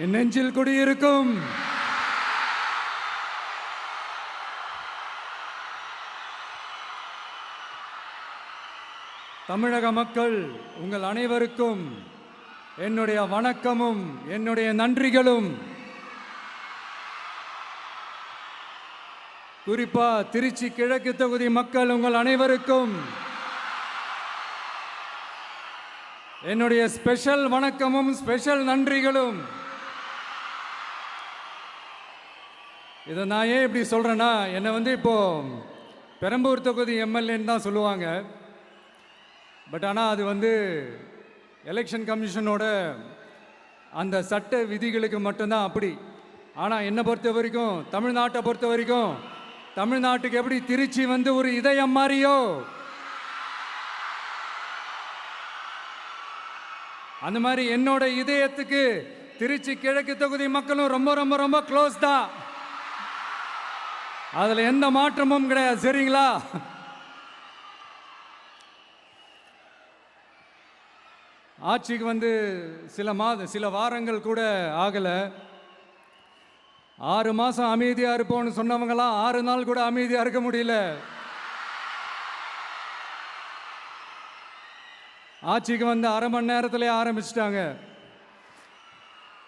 என் நெஞ்சில் குடியிருக்கும் தமிழக மக்கள் உங்கள் அனைவருக்கும் என்னுடைய வணக்கமும் என்னுடைய நன்றிகளும். குறிப்பா திருச்சி கிழக்கு தொகுதி மக்கள் உங்கள் அனைவருக்கும் என்னுடைய ஸ்பெஷல் வணக்கமும் ஸ்பெஷல் நன்றிகளும். இதை நான் ஏன் இப்படி சொல்றேன்னா, என்னை இப்போ பெரம்பூர் தொகுதி எம்எல்ஏன்னு தான் சொல்லுவாங்க. பட் ஆனால் அது எலெக்ஷன் கமிஷனோட அந்த சட்ட விதிகளுக்கு மட்டும்தான் அப்படி. ஆனால் என்னை பொறுத்த வரைக்கும், தமிழ்நாட்டை பொறுத்த வரைக்கும், தமிழ்நாட்டுக்கு எப்படி திருச்சி ஒரு இதயம் மாதிரியோ, அந்த மாதிரி என்னோட இதயத்துக்கு திருச்சி கிழக்கு தொகுதி மக்களும் ரொம்ப ரொம்ப ரொம்ப க்ளோஸ் தான். அதில் எந்த மாற்றமும் கிடையாது. சரிங்களா? ஆட்சிக்கு சில வாரங்கள் கூட ஆகலை. 6 மாதம் அமைதியாக இருப்போம்னு சொன்னவங்களாம் 6 நாள் கூட அமைதியாக இருக்க முடியல. ஆட்சிக்கு அரை மணி நேரத்திலே ஆரம்பிச்சிட்டாங்க.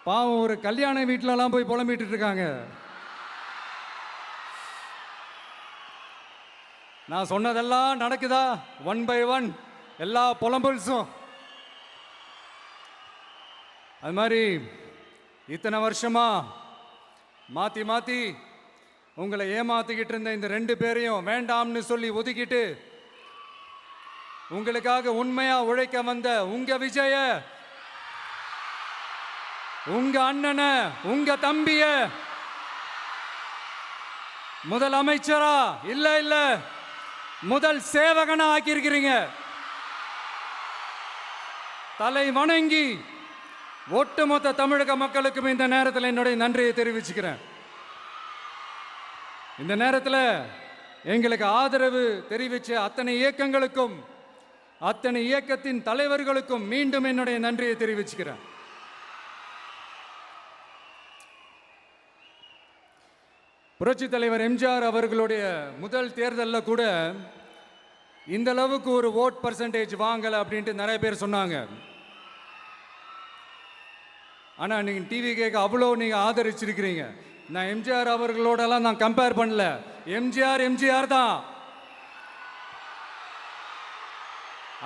பாவம், ஒரு கல்யாண வீட்டிலலாம் போய் புலம்பிட்டு இருக்காங்க. நான் சொன்னதெல்லாம் நடக்குதா? 1 by 1 எல்லா புலம்பல்ஸும். அது மாதிரி இத்தனை வருஷமா மாற்றி மாற்றி உங்களை ஏமாத்திக்கிட்டு இருந்த இந்த 2 பேரையும் வேண்டாம்னு சொல்லி ஒதுக்கிட்டு உங்களுக்காக உண்மையா உழைக்க வந்த உங்க விஜய, உங்க அண்ணனை, உங்க தம்பிய முதல் அமைச்சரா இல்ல முதல் சேவகனா ஆக்கியிருக்கிறீங்க. தலை வணங்கி ஒட்டுமொத்த தமிழக மக்களுக்கும் இந்த நேரத்தில் என்னுடைய நன்றியை தெரிவிச்சுக்கிறேன். இந்த நேரத்தில் எங்களுக்கு ஆதரவு தெரிவித்த அத்தனை இயக்கங்களுக்கும், அத்தனை இயக்கத்தின் தலைவர்களுக்கும் மீண்டும் என்னுடைய நன்றியை தெரிவிச்சுக்கிறேன். புரட்சி தலைவர் எம்ஜிஆர் அவர்களுடைய முதல் தேர்தலில் கூட இந்த அளவுக்கு ஒரு ஓட் பர்சன்டேஜ் வாங்கலை அப்படின்ட்டு நிறைய பேர் சொன்னாங்க. ஆனால் நீங்கள் டிவி கேட்க அவ்வளோ நீங்கள் ஆதரிச்சிருக்கிறீங்க. நான் எம்ஜிஆர் அவர்களோடலாம் நான் கம்பேர் பண்ணல. எம்ஜிஆர் தான்.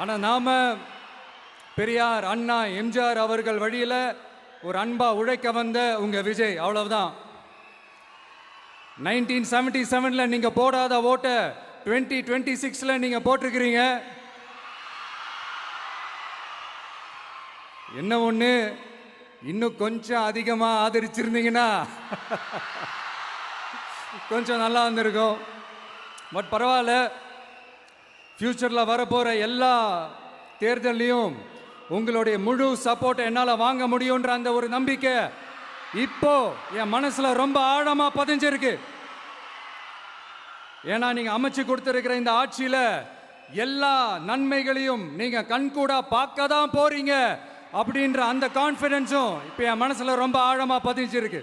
ஆனால் நாம பெரியார், அண்ணா, எம்ஜிஆர் அவர்கள் வழியில் ஒரு அன்பா உழைக்க வந்த உங்க விஜய், அவ்வளவுதான். 1977 நீங்க போடாத ஓட்டை 2026 நீங்க போட்டிருக்கிறீங்க. என்ன ஒன்று, இன்னும் கொஞ்சம் அதிகமாக ஆதரிச்சிருந்தீங்கன்னா கொஞ்சம் நல்லா வந்திருக்கும். பட் பரவாயில்ல, ஃப்யூச்சரில் வரப்போகிற எல்லா தேர்தலையும் உங்களுடைய முழு சப்போர்ட்டை என்னால் வாங்க முடியுன்ற அந்த ஒரு நம்பிக்கை இப்போ என் மனசில் ரொம்ப ஆழமாக பதிஞ்சிருக்கு. ஏன்னா நீங்கள் அமைச்சு கொடுத்துருக்கிற இந்த ஆட்சியில் எல்லா நன்மைகளையும் நீங்கள் கண்கூடா பார்க்க தான் போறீங்க அப்படின்ற அந்த கான்ஃபிடென்ஸும் இப்போ என் மனசில் ரொம்ப ஆழமாக பதிஞ்சிருக்கு.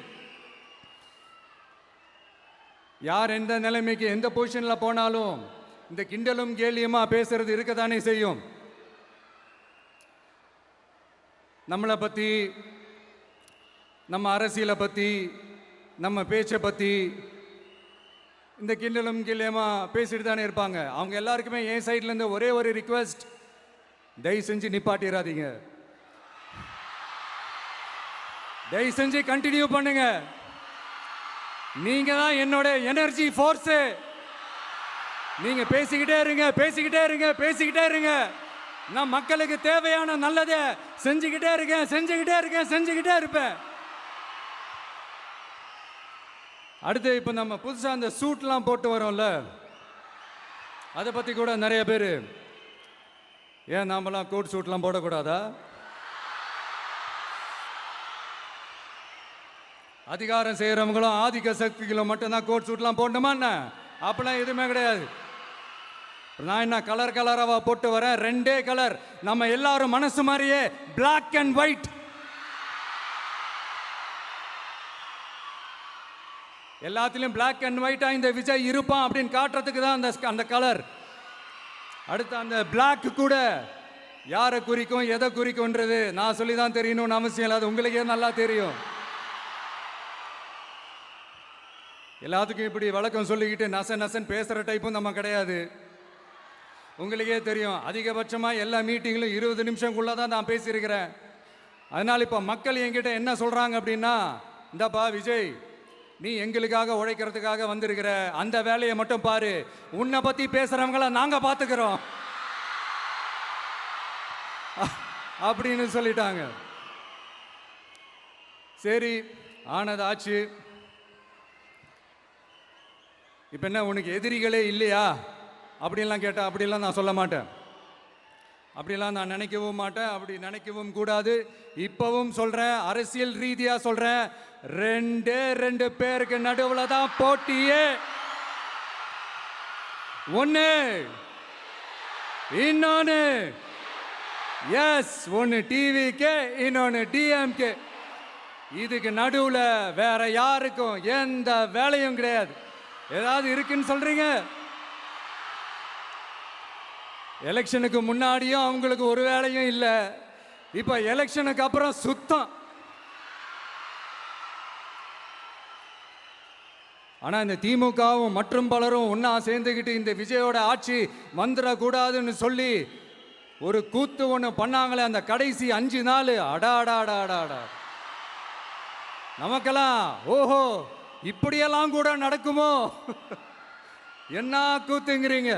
யார் எந்த நிலைமைக்கு எந்த பொசிஷனில் போனாலும் இந்த கிண்டலும் கேலியுமா பேசுறது இருக்க தானே செய்யும். நம்மளை பற்றி, நம்ம அரசியலை பற்றி, நம்ம பேச்சை பற்றி இந்த கிண்டலும் கேலியுமா பேசிட்டு தானே இருப்பாங்க. அவங்க எல்லாருக்குமே என் சைட்லேருந்து ஒரே ஒரு ரிக்வெஸ்ட், தயவு செஞ்சு நிப்பாட்டிடாதீங்க. தயவு செஞ்சு கண்டினியூ பண்ணுங்க. நீங்க தான் என்னோட எனர்ஜி ஃபோர்ஸு. நீங்க பேசிக்கிட்டே இருங்க. நான் மக்களுக்கு தேவையான நல்லதை செஞ்சுக்கிட்டே இருப்பேன். அடுத்து இப்போ நம்ம புதுசாக அந்த சூட்லாம் போட்டு வரோம்ல, அதை பற்றி கூட நிறைய பேர், ஏன் நாமெல்லாம் கோட் சூட்லாம் போடக்கூடாதா? அதிகாரம் செய்கிறவங்களும் ஆதிக்க சக்திகளும் மட்டும்தான் கோட் சூட்லாம் போடணுமா என்ன? அப்பெல்லாம் எதுவுமே கிடையாது. நான் என்ன கலராக போட்டு வரேன்? 2 கலர். நம்ம எல்லாரும் மனசு மாதிரியே பிளாக் அண்ட் ஒயிட். எல்லாத்திலும் பிளாக் அண்ட் ஒயிட்டா இந்த விஜய் இருப்பான் அப்படின்னு காட்டுறதுக்கு தான் அந்த கலர். அடுத்து அந்த பிளாக் கூட யாரை குறிக்கும் எதை குறிக்கும்ன்றது நான் சொல்லி தான் தெரியணும்னு அவசியம் இல்லை, அது உங்களுக்கே நல்லா தெரியும். எல்லாத்துக்கும் இப்படி வழக்கம் சொல்லிக்கிட்டு நசன் பேசுகிற டைப்பும் நம்ம கிடையாது. உங்களுக்கே தெரியும், அதிகபட்சமாக எல்லா மீட்டிங்கிலும் 20 நிமிஷம்குள்ளே தான் நான் பேசியிருக்கிறேன். அதனால் இப்போ மக்கள் என்கிட்ட என்ன சொல்கிறாங்க அப்படின்னா, இந்தாப்பா விஜய், நீ எங்களுக்காக உழைக்கிறதுக்காக வந்திருக்கிற, அந்த வேலையை மட்டும் பாரு, உன்னை பற்றி பேசுகிறவங்கள நாங்கள் பார்த்துக்கிறோம் அப்படின்னு சொல்லிட்டாங்க. சரி, ஆனது ஆச்சு. இப்போ என்ன, உனக்கு எதிரிகளே இல்லையா அப்படின்லாம் கேட்டால் அப்படிலாம் நான் சொல்ல மாட்டேன், அப்படிலாம் நான் நினைக்கவும் மாட்டேன், அப்படி நினைக்கவும் கூடாது. இப்பவும் சொல்கிறேன், அரசியல் ரீதியாக சொல்கிறேன், 2 பேருக்கு நடுவில் தான் போட்டியே. ஒன்று இன்னொன்று, எஸ், ஒன்று டிவிக்கு, இன்னொன்று டிஎம்கே. இதுக்கு நடுவில் வேற யாருக்கும் எந்த வேலையும் கிடையாது. ஏதாவது இருக்குன்னு சொல்றீங்க? எலெக்ஷனுக்கு முன்னாடியும் அவங்களுக்கு ஒரு வேலையும் இல்லை, இப்போ எலெக்ஷனுக்கு அப்புறம் சுத்தம். ஆனால் இந்த திமுகவும் மற்றும் பலரும் ஒன்றா சேர்ந்துக்கிட்டு இந்த விஜயோட ஆட்சி வந்துடக்கூடாதுன்னு சொல்லி ஒரு கூத்து ஒன்று பண்ணாங்களே, அந்த கடைசி 5 நாள், அடாடாடாடாடா, நமக்கெல்லாம் ஓஹோ இப்படியெல்லாம் கூட நடக்குமோ என்ன கூத்துங்கிறீங்க.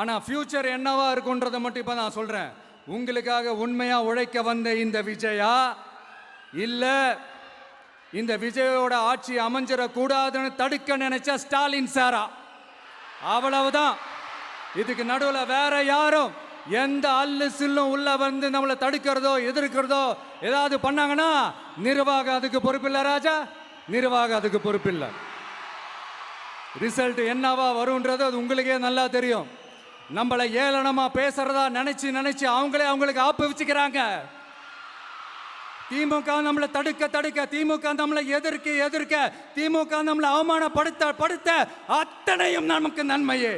ஆனால் ஃபியூச்சர் என்னவா இருக்குன்றதை மட்டும் இப்போ நான் சொல்கிறேன். உங்களுக்காக உண்மையாக உழைக்க வந்த இந்த விஜயா, இல்லை இந்த விஜயோட ஆட்சி அமைஞ்சிடக்கூடாதுன்னு தடுக்க நினைச்ச ஸ்டாலின் சாரா, அவ்வளவுதான். இதுக்கு நடுவில் வேற யாரும் எந்த அல்லு சில்லும் உள்ள வந்து நம்மளை தடுக்கிறதோ எதிர்க்கிறதோ ஏதாவது பண்ணாங்கன்னா நிர்வாகம் அதுக்கு பொறுப்பில்லை ராஜா, நிர்வாகம் அதுக்கு பொறுப்பில்லை. ரிசல்ட் என்னவா வரும்ன்றது அது உங்களுக்கே நல்லா தெரியும். நம்மளை ஏளனமா பேசுறதா நினைச்சு அவங்களுக்கு ஆப்பு வச்சுக்கிறாங்க. திமுக நம்மளை தடுக்க, திமுக நம்மளை எதிர்க்க, திமுக நம்மளை அவமானப்படுத்த அத்தனையும் நமக்கு நன்மையே.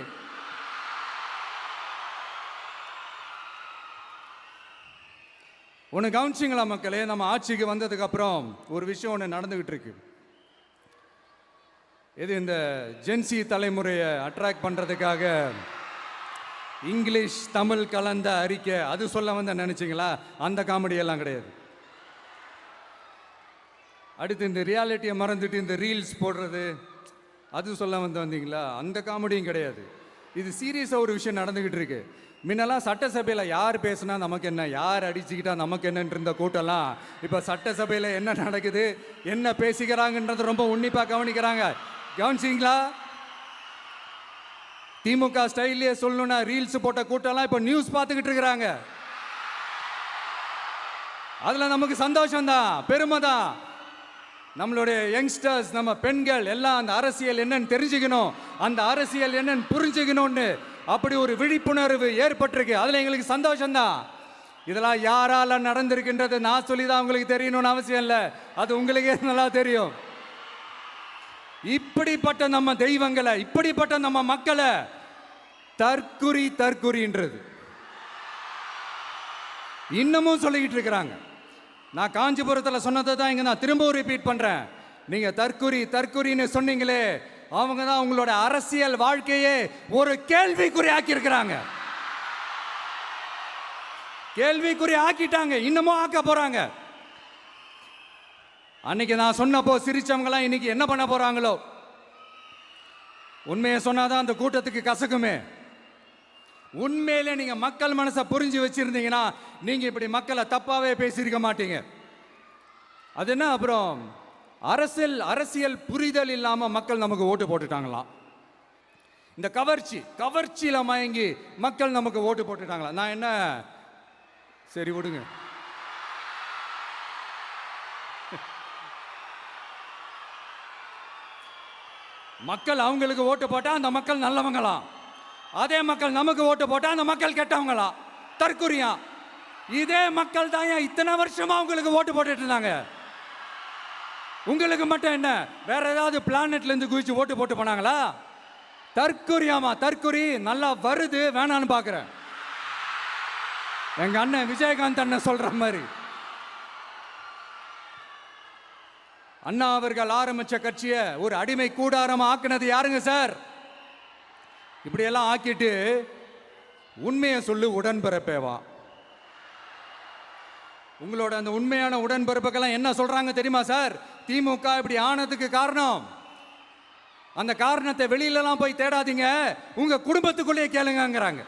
ஒன்று கவனிச்சிங்களா மக்களே, நம்ம ஆட்சிக்கு வந்ததுக்கு அப்புறம் ஒரு விஷயம் ஒன்று நடந்துகிட்டு இருக்கு. இது இந்த ஜென்சி தலைமுறையை அட்ராக்ட் பண்ணுறதுக்காக இங்கிலீஷ் தமிழ் கலந்த அறிக்கை, அது சொல்ல வந்த நினைச்சிங்களா? அந்த காமெடியெல்லாம் கிடையாது. அடுத்து இந்த ரியாலிட்டியை மறந்துட்டு இந்த ரீல்ஸ் போடுறது, அது சொல்ல வந்தீங்களா? அந்த காமெடியும் கிடையாது. இது சீரியஸாக ஒரு விஷயம் நடந்துக்கிட்டு இருக்கு. முன்னெல்லாம் சட்டசபையில் யார் பேசுனா நமக்கு என்ன, யார் அடிச்சுக்கிட்டா நமக்கு என்னன்னு இருந்த கூட்டம்லாம் இப்போ சட்டசபையில் என்ன நடக்குது, என்ன பேசிக்கிறாங்கன்றது ரொம்ப உன்னிப்பாக கவனிக்கிறாங்க. கவனிச்சிங்களா? திமுக ஸ்டைல்லையே சொல்லணும்னா ரீல்ஸ் போட்ட கூட்டம்லாம் இப்போ நியூஸ் பார்த்துக்கிட்டு இருக்கிறாங்க. அதில் நமக்கு சந்தோஷம்தான், பெருமை தான். நம்மளுடைய யங்ஸ்டர்ஸ், நம்ம பெண்கள் எல்லாம் அந்த அரசியல் என்னன்னு தெரிஞ்சுக்கணும், அந்த அரசியல் என்னன்னு புரிஞ்சுக்கணும்னு அப்படி ஒரு விழிப்புணர்வு ஏற்பட்டிருக்கு. அதில் எங்களுக்கு சந்தோஷம்தான். இதெல்லாம் யாரால நடந்திருக்கின்றது நான் சொல்லி தான் உங்களுக்கு தெரியணும்னு அவசியம் இல்லை, அது உங்களுக்கே நல்லா தெரியும். இப்படிப்பட்ட நம்ம தெய்வங்களை, இப்படிப்பட்ட நம்ம மக்களை தற்குறின்றது இன்னமும் சொல்லிக்கிட்டு இருக்கிறாங்க. நான் காஞ்சிபுரத்தில் சொன்னதை தான் இங்கே நான் திரும்பவும் ரிப்பீட் பண்ணுறேன். நீங்கள் தற்குறின்னு சொன்னீங்களே, அவங்க தான் உங்களோட அரசியல் வாழ்க்கையே ஒரு கேள்விக்குறி ஆக்கியிருக்கிறாங்க. கேள்விக்குறி ஆக்கிட்டாங்க, இன்னமும் ஆக்க போறாங்க. அன்னைக்கு நான் சொன்னப்போ சிரிச்சவங்களாம் இன்னைக்கு என்ன பண்ண போறாங்களோ. உண்மையை சொன்னாதான் அந்த கூட்டத்துக்கு கசக்குமே. உண்மையிலே நீங்க மக்கள் மனசை புரிஞ்சு வச்சிருந்தீங்கன்னா நீங்க இப்படி மக்களை தப்பாவே பேசியிருக்க மாட்டீங்க. அது என்ன, அப்புறம் அரசியல் புரிதல் இல்லாம மக்கள் நமக்கு ஓட்டு போட்டுட்டாங்களாம். இந்த கவர்ச்சியில மயங்கி மக்கள் நமக்கு ஓட்டு போட்டுட்டாங்களா? நான் என்ன, சரி விடுங்க. மக்கள் அவங்களுக்கு ஓட்டு போட்டா அந்த மக்கள் நல்லவங்களாம், அதே மக்கள் நமக்கு ஓட்டு போட்டா அந்த மக்கள் கெட்டவங்களா, தற்குறியா. இதே மக்கள் தான் இத்தனை வருஷமா அவங்களுக்கு ஓட்டு போட்டுட்டு இருந்தாங்க. உங்களுக்கு மட்டும் என்ன, வேற ஏதாவது பிளானட்ல இருந்து குதிச்சு ஓட்டு போட்டு போனாங்களா? தற்கொரியாமா, தற்கொரி நல்லா வருது, வேணான்னு பாக்குறேன். எங்க அண்ணன் விஜயகாந்த் அண்ணன் சொல்ற மாதிரி, அண்ணா அவர்கள் ஆரம்பிச்ச கட்சியை ஒரு அடிமை கூடாரம் ஆக்குனது யாருங்க சார்? இப்படியெல்லாம் ஆக்கிட்டு உண்மையை சொல்லு உடன்பிறப்பேவா. உங்களோட அந்த உண்மையான உடன்பிறப்புக்கெல்லாம் என்ன சொல்றாங்க தெரியுமா சார்? திமுக இப்படி ஆனதுக்கு காரணம், அந்த காரணத்தை வெளியிலலாம் போய் தேடாதீங்க, உங்க குடும்பத்துக்குள்ளேயே கேளுங்கிறாங்க.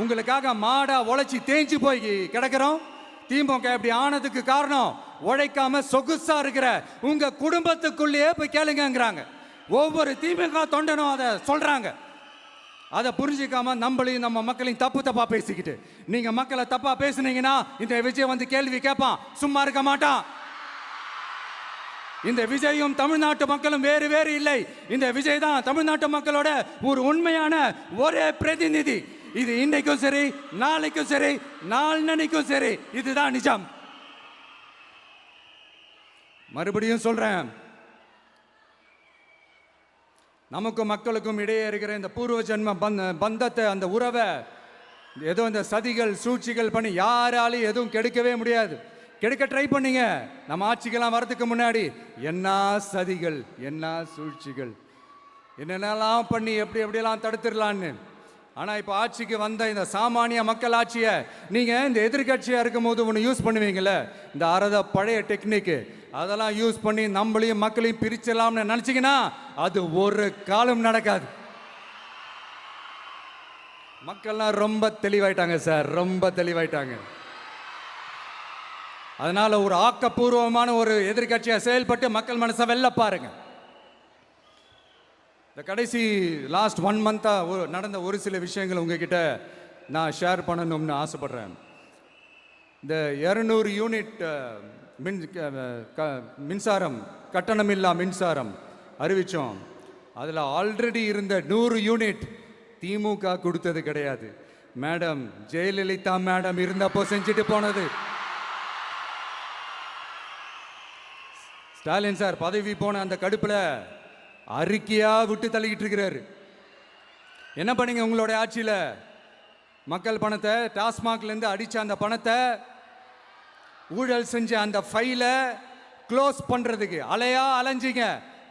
உங்களுக்காக மாடா உழைச்சி தேஞ்சு போய் கிடக்கிறோம். திமுக இப்படி ஆனதுக்கு காரணம் உழைக்காம சொகுசா இருக்கிற உங்க குடும்பத்துக்குள்ளேயே போய் கேளுங்கிறாங்க. ஒவ்வொரு திமுக தொண்டனும் அதை சொல்றாங்க. அதை புரிஞ்சிக்காம நம்மளையும் நம்ம மக்களையும் தப்பா பேசிக்கிட்டு, நீங்க மக்களை தப்பா பேசுனீங்கன்னா இந்த விஜய் வந்து கேள்வி கேட்பான், சும்மா இருக்க மாட்டான். இந்த விஜயும் தமிழ்நாட்டு மக்களும் வேறு வேறு இல்லை. இந்த விஜய் தான் தமிழ்நாட்டு மக்களோட ஒரு உண்மையான ஒரே பிரதிநிதி. இது இன்னைக்கும் சரி, நாளைக்கும் சரி, நாளன்னைக்கும் சரி, இதுதான் நிஜம். மறுபடியும் சொல்றேன், நமக்கும் மக்களுக்கும் இடையே இருக்கிற இந்த பூர்வ ஜென்ம பந்தத்தை, அந்த உறவை ஏதோ இந்த சதிகள் சூழ்ச்சிகள் பண்ணி யாராலையும் எதுவும் கெடுக்கவே முடியாது. கெடுக்க ட்ரை பண்ணீங்க நம்ம ஆட்சிக்கெல்லாம் வரதுக்கு முன்னாடி. என்ன சதிகள், என்ன சூழ்ச்சிகள், என்னென்னலாம் பண்ணி எப்படியெல்லாம் தடுத்துடலான்னு. ஆனால் இப்போ ஆட்சிக்கு வந்த இந்த சாமானிய மக்கள் ஆட்சியை நீங்கள் இந்த எதிர்கட்சியாக இருக்கும் போது ஒன்று யூஸ் பண்ணுவீங்கள, இந்த அறத பழைய டெக்னிக்கு, அதெல்லாம் யூஸ் பண்ணி நம்மளையும் மக்களையும் பிரிச்சிடலாம்னு நினச்சிங்கன்னா அது ஒரு காலம் நடக்காது. மக்கள்லாம் ரொம்ப தெளிவாயிட்டாங்க சார், ரொம்ப தெளிவாயிட்டாங்க. அதனால ஒரு ஆக்கப்பூர்வமான ஒரு எதிர்கட்சியாக செயல்பட்டு மக்கள் மனசை வெல்ல பாருங்க. இந்த கடைசி லாஸ்ட் 1 மந்த்தாக நடந்த ஒரு சில விஷயங்கள் உங்ககிட்ட நான் ஷேர் பண்ணணும்னு ஆசைப்படுறேன். இந்த 200 யூனிட் மின்சாரம், கட்டணமில்லா மின்சாரம் அறிவித்தோம். அதில் ஆல்ரெடி இருந்த 100 யூனிட் திமுக கொடுத்தது கிடையாது. மேடம் ஜெயலலிதா மேடம் இருந்தப்போ செஞ்சுட்டு போனது. ஸ்டாலின் சார் பதவி போன அந்த கடுப்பில் அறிக்கையா விட்டு தள்ளிக்கிட்டு இருக்கிறாரு. என்ன பண்ணீங்க உங்களுடைய ஆட்சியில்? மக்கள் பணத்தை, டாஸ்மாக்லேருந்து அடித்த அந்த பணத்தை, ஊழல் செஞ்ச அந்த ஃபைலை க்ளோஸ் பண்ணுறதுக்கு அலையா அலைஞ்சிங்க.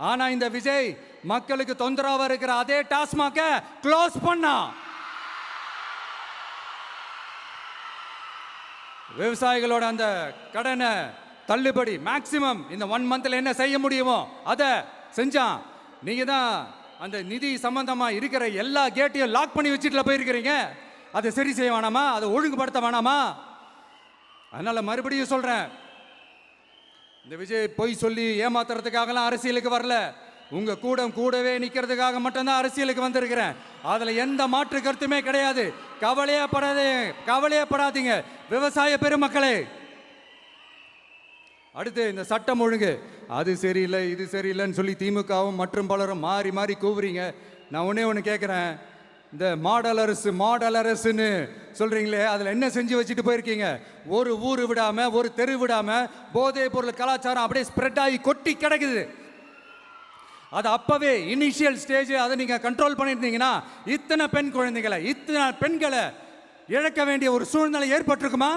ஆனால் இந்த விஜய் மக்களுக்கு தொந்தரவாக இருக்கிற அதே டாஸ்மாகை க்ளோஸ் பண்ணா. விவசாயிகளோட அந்த கடனை தள்ளுபடி மேக்சிமம் இந்த 1 மந்த்ல என்ன செய்ய முடியுமோ அதை செஞ்சான். நீங்க தான் அந்த நிதி சம்பந்தமா இருக்கிற எல்லா கேட்டையும் லாக் பண்ணி வச்சுட்டு போயிருக்கிறீங்க. அதை சரி செய்ய வேணாமா? அதை ஒழுங்குபடுத்த வேணாமா? அதனால மறுபடியும் சொல்றேன், இந்த விஜய் பொய் சொல்லி ஏமாத்துறதுக்காகலாம் அரசியலுக்கு வரல. உங்க கூடவே நிக்கிறதுக்காக மட்டும்தான் அரசியலுக்கு வந்திருக்கிறேன். அதுல எந்த மாற்று கருத்துமே கிடையாது. கவலையப்படாதீங்க விவசாய பெருமக்களே. அடுத்து இந்த சட்டம் ஒழுங்கு, அது சரியில்லை இது சரியில்லைன்னு சொல்லி திமுகவும் மற்றும் பலரும் மாறி மாறி கூவுறீங்க. நான் ஒன்று கேட்குறேன், இந்த மாடல் அரசுன்னு சொல்கிறீங்களே, அதில் என்ன செஞ்சு வச்சுட்டு போயிருக்கீங்க? ஒரு ஊர் விடாமல், ஒரு தெரு விடாமல் போதைப் பொருள் கலாச்சாரம் அப்படியே ஸ்ப்ரெட் ஆகி கொட்டி கிடக்குது. அது அப்போவே இனிஷியல் ஸ்டேஜ் அதை நீங்கள் கண்ட்ரோல் பண்ணியிருந்தீங்கன்னா இத்தனை பெண்களை இழக்க வேண்டிய ஒரு சூழ்நிலை ஏற்பட்டிருக்குமா?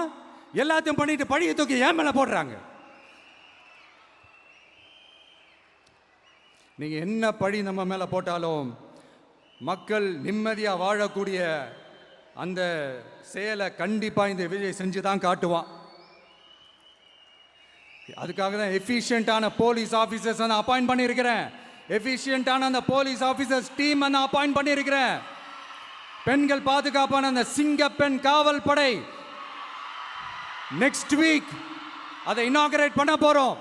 எல்லாத்தையும் பண்ணிட்டு பழிய தூக்கி ஏன் மேலே போடுறாங்க. நீங்கள் என்ன பழி நம்ம மேலே போட்டாலும் மக்கள் நிம்மதியாக வாழக்கூடிய அந்த செயலை கண்டிப்பாக இந்த விஜய் செஞ்சு தான் காட்டுவான். அதுக்காக தான் எஃபிஷியண்டான போலீஸ் ஆஃபீஸர்ஸ் நான் அப்பாயிண்ட் பண்ணியிருக்கிறேன். எஃபிஷியண்டான அந்த போலீஸ் ஆஃபீஸர்ஸ் டீம் நான் அப்பாயிண்ட் பண்ணியிருக்கிறேன். பெண்கள் பாதுகாப்பான அந்த சிங்கப்பெண் காவல் படை நெக்ஸ்ட் வீக் அதை இனாகரேட் பண்ண போகிறோம்.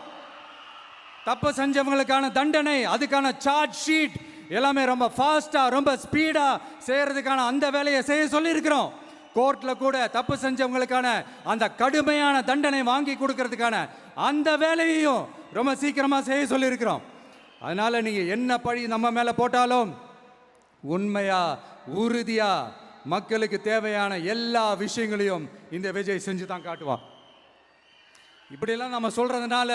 தப்பு செஞ்சவங்களுக்கான தண்டனை, அதுக்கான சார்ஜ் ஷீட் எல்லாமே ரொம்ப ஃபாஸ்ட்டாக ரொம்ப ஸ்பீடாக செய்கிறதுக்கான அந்த வேலையை செய்ய சொல்லியிருக்கிறோம். கோர்ட்டில் கூட தப்பு செஞ்சவங்களுக்கான அந்த கடுமையான தண்டனை வாங்கி கொடுக்கறதுக்கான அந்த வேலையையும் ரொம்ப சீக்கிரமாக செய்ய சொல்லியிருக்கிறோம். அதனால் நீங்கள் என்ன பழி நம்ம மேலே போட்டாலும் உண்மையாக உறுதியாக மக்களுக்கு தேவையான எல்லா விஷயங்களையும் இந்த விஜய் செஞ்சு தான் காட்டுவான். இப்படியெல்லாம் நம்ம சொல்கிறதுனால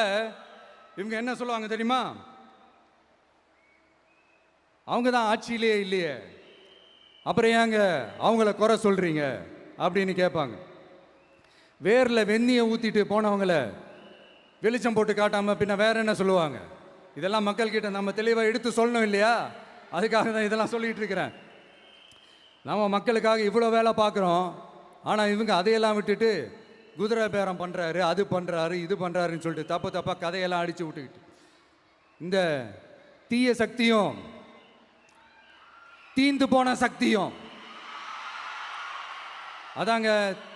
இவங்க என்ன சொல்லுவாங்க தெரியுமா? அவங்க தான் ஆட்சியிலே இல்லையே, அப்புறம் ஏங்க அவங்கள குறை சொல்றீங்க அப்படின்னு கேட்பாங்க. வேரில் வெந்நியை ஊற்றிட்டு போனவங்கள வெளிச்சம் போட்டு காட்டாமல் பின்ன வேற என்ன சொல்லுவாங்க? இதெல்லாம் மக்கள்கிட்ட நம்ம தெளிவாக எடுத்து சொல்லணும் இல்லையா? அதுக்காக தான் இதெல்லாம் சொல்லிகிட்டு இருக்கிறேன். நம்ம மக்களுக்காக இவ்வளோ வேலை பார்க்குறோம், ஆனால் இவங்க அதையெல்லாம் விட்டுட்டு குதிரை பேரம் பண்ணுறாரு, அது பண்ணுறாரு, இது பண்ணுறாருன்னு சொல்லிட்டு தப்பாக கதையெல்லாம் அடித்து விட்டுக்கிட்டு இந்த தீய சக்தியும் தீந்து போன சக்தியும் அதாங்க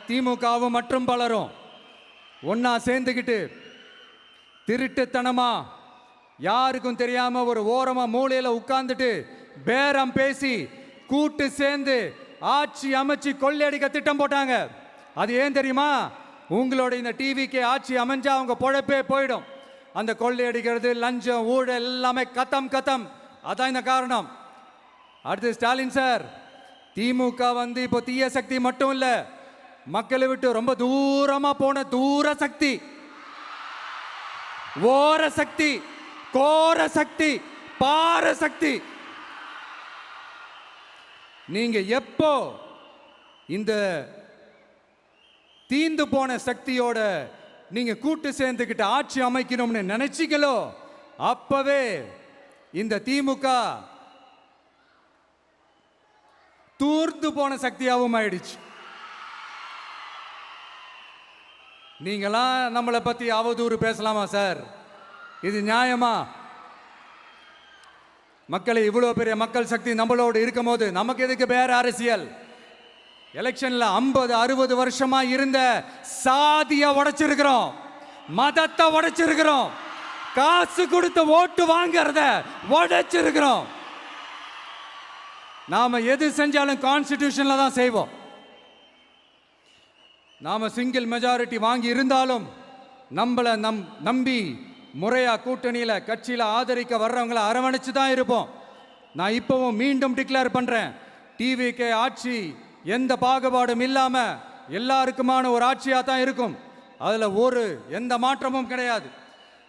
திமுகவும் மற்றும் பலரும் ஒன்னா சேர்ந்துக்கிட்டு திருட்டுத்தனமா யாருக்கும் தெரியாம ஒரு ஓரமா மூலையில உட்கார்ந்துட்டு பேரம் பேசி கூட்டு சேர்ந்து ஆட்சி அமைச்சு கொள்ளையடிக்க திட்டம் போட்டாங்க. அது ஏன் தெரியுமா? உங்களோட இந்த டிவிக்கு ஆட்சி அமைஞ்சா அவங்க பொழப்பே போயிடும். அந்த கொள்ளையடிக்கிறது, லஞ்சம், ஊழல் எல்லாமே கத்தம். அதான் இந்த காரணம். அடுத்து ஸ்டாலின் சார், திமுக வந்து இப்போ தீய சக்தி மட்டும் இல்ல, மக்களை விட்டு ரொம்ப தூரமா போன தூர சக்தி, ஓர சக்தி, கோர சக்தி, பார சக்தி. நீங்க எப்போ இந்த தீந்து போன சக்தியோட நீங்க கூட்டு சேர்ந்துக்கிட்டு ஆட்சி அமைக்கணும்னு நினைச்சீங்களோ, அப்பவே இந்த திமுக தூர்ந்து போன சக்தியாகவும் ஆயிடுச்சு. நீங்களாம் நம்மளை பத்தி அவதூறு பேசலாமா சார்? இது நியாயமா? மக்களை இவ்வளவு பெரிய மக்கள் சக்தி நம்மளோடு இருக்கும் போது நமக்கு எதுக்கு வேற அரசியல்? எலெக்ஷன்ல 50-60 வருஷமா இருந்த சாதிய உடைச்சிருக்கிறோம், மதத்தை உடைச்சிருக்கிறோம், காசு கொடுத்து ஓட்டு வாங்கறத உடைச்சிருக்கிறோம். நாம எது செஞ்சாலும் கான்ஸ்டிடியூஷன்ல தான் செய்வோம். நாம சிங்கிள் மெஜாரிட்டி வாங்கி இருந்தாலும் நம்மளை நம்பி முறையா கூட்டணியில கட்சியில ஆதரிக்க வர்றவங்களை அரவணைச்சு தான் இருப்போம். நான் இப்பவும் மீண்டும் டிக்ளேர் பண்றேன், டிவிகே ஆட்சி எந்த பாகுபாடும் இல்லாம எல்லாருக்குமான ஒரு ஆட்சியா தான் இருக்கும். அதுல எந்த மாற்றமும் கிடையாது.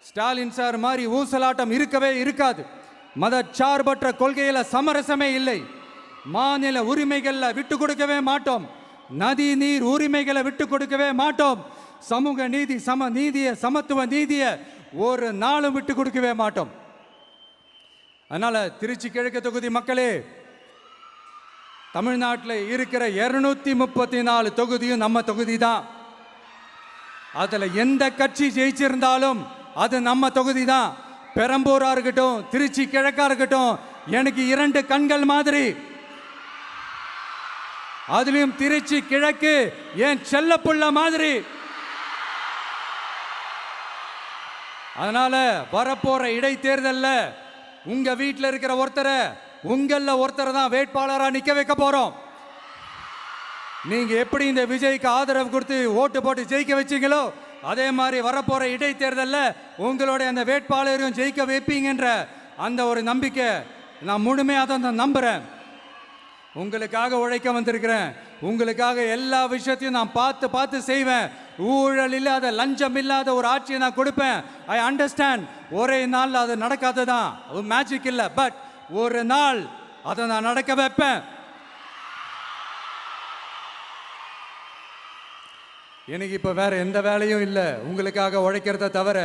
ஸ்டாலின் சார் மாதிரி ஊசலாட்டம் இருக்கவே இருக்காது. மதச்சார்பற்ற கொள்கையில சமரசமே இல்லை. மாநில உரிமைகள்ல விட்டு கொடுக்கவே மாட்டோம். நதி நீர் உரிமைகளை விட்டு கொடுக்கவே மாட்டோம். சமூக நீதி, சம நீதிய, சமத்துவ நீதிய ஒரு நாளும் விட்டு கொடுக்கவே மாட்டோம். அதனால திருச்சி கிழக்கு தொகுதி மக்களே, தமிழ்நாட்டில் இருக்கிற 234 தொகுதியும் நம்ம தொகுதி தான். அதுல எந்த கட்சி ஜெயிச்சிருந்தாலும் அது நம்ம தொகுதி தான். பெரம்பூரா இருக்கட்டும், திருச்சி கிழக்கா இருக்கட்டும், எனக்கு 2 கண்கள் மாதிரி. அதுலயும் திருச்சி கிழக்கு என் செல்ல புள்ள மாதிரி. அதனால வரப்போற இடைத்தேர்தல்ல உங்க வீட்டில் இருக்கிற ஒருத்தரை, உங்கள ஒருத்தரை தான் வேட்பாளராக நிக்க வைக்க போறோம். நீங்க எப்படி இந்த விஜய்க்கு ஆதரவு கொடுத்து ஓட்டு போட்டு ஜெயிக்க வச்சீங்களோ, அதே மாதிரி வரப்போற இடைத்தேர்தல்ல உங்களுடைய அந்த வேட்பாளரையும் ஜெயிக்க வைப்பீங்கன்ற அந்த ஒரு நம்பிக்கை நான் முழுமையாக தான் நம்புறேன். உங்களுக்காக உழைக்க வந்திருக்கிறேன். உங்களுக்காக எல்லா விஷயத்தையும் நான் பார்த்து செய்வேன். ஊழல் இல்லாத, லஞ்சம் இல்லாத ஒரு ஆட்சியை நான் கொடுப்பேன். I understand. ஒரே நாள் அது நடக்காததான், மேஜிக் இல்லை. பட் ஒரு நாள் அதை நான் நடக்க வைப்பேன். எனக்கு இப்ப வேற எந்த வேலையும் இல்லை உங்களுக்காக உழைக்கிறத தவிர.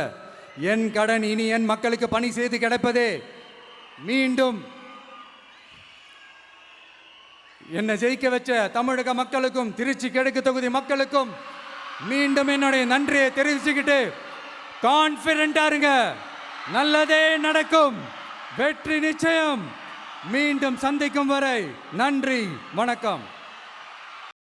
என் கடன் இனி என் மக்களுக்கு பணி செய்து கிடைப்பதே. மீண்டும் என்னை ஜெயிக்க வச்ச தமிழக மக்களுக்கும் திருச்சி கிழக்கு தொகுதி மக்களுக்கும் மீண்டும் என்னுடைய நன்றியை தெரிவிச்சுக்கிட்டு கான்பிடென்டா இருங்க, நல்லதே நடக்கும், வெற்றி நிச்சயம். மீண்டும் சந்திக்கும் வரை நன்றி, வணக்கம்.